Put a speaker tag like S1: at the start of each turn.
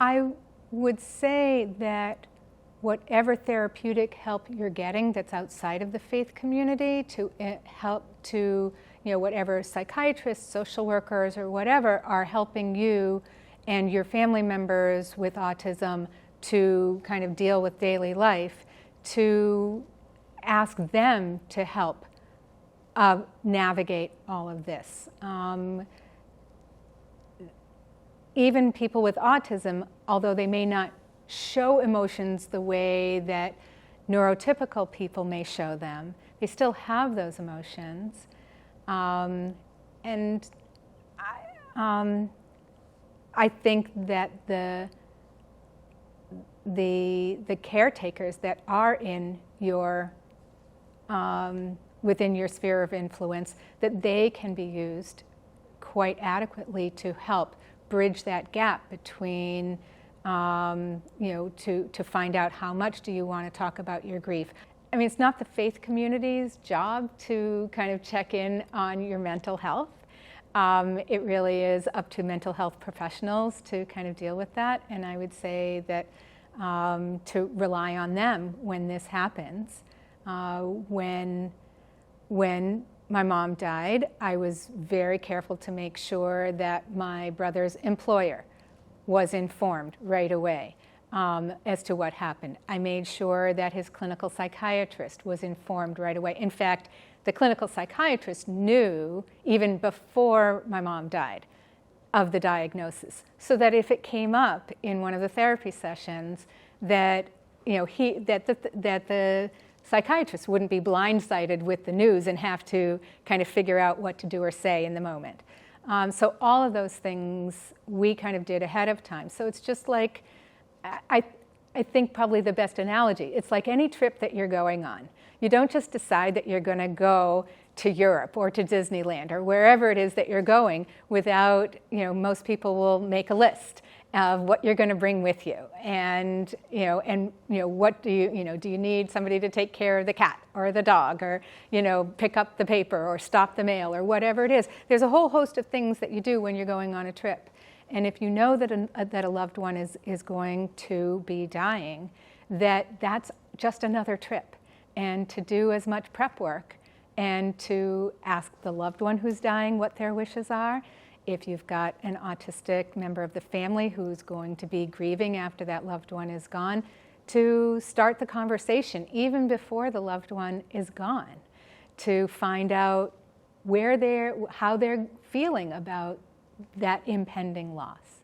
S1: I would say that whatever therapeutic help you're getting that's outside of the faith community to help to, whatever psychiatrists, social workers, or whatever are helping you and your family members with autism to kind of deal with daily life, to ask them to help navigate all of this. Even people with autism, although they may not show emotions the way that neurotypical people may show them, they still have those emotions. And I think that the caretakers that are in your within your sphere of influence, that they can be used quite adequately to help bridge that gap between, to find out how much do you want to talk about your grief. I mean, it's not the faith community's job to kind of check in on your mental health. It really is up to mental health professionals to kind of deal with that. And I would say that to rely on them when this happens. When my mom died, I was very careful to make sure that my brother's employer was informed right away as to what happened. I made sure that his clinical psychiatrist was informed right away. In fact, the clinical psychiatrist knew even before my mom died of the diagnosis, so that if it came up in one of the therapy sessions, that the psychiatrist wouldn't be blindsided with the news and have to kind of figure out what to do or say in the moment. So all of those things we kind of did ahead of time. So it's just like, I think probably the best analogy, it's like any trip that you're going on. You don't just decide that you're going to go to Europe or to Disneyland or wherever it is that you're going without, most people will make a list of what you're going to bring with you, and what do you need somebody to take care of the cat or the dog, or pick up the paper or stop the mail or whatever it is. There's a whole host of things that you do when you're going on a trip, and if you know that a loved one is going to be dying, that's just another trip, and to do as much prep work and to ask the loved one who's dying what their wishes are. If you've got an autistic member of the family who's going to be grieving after that loved one is gone, to start the conversation even before the loved one is gone, to find out how they're feeling about that impending loss.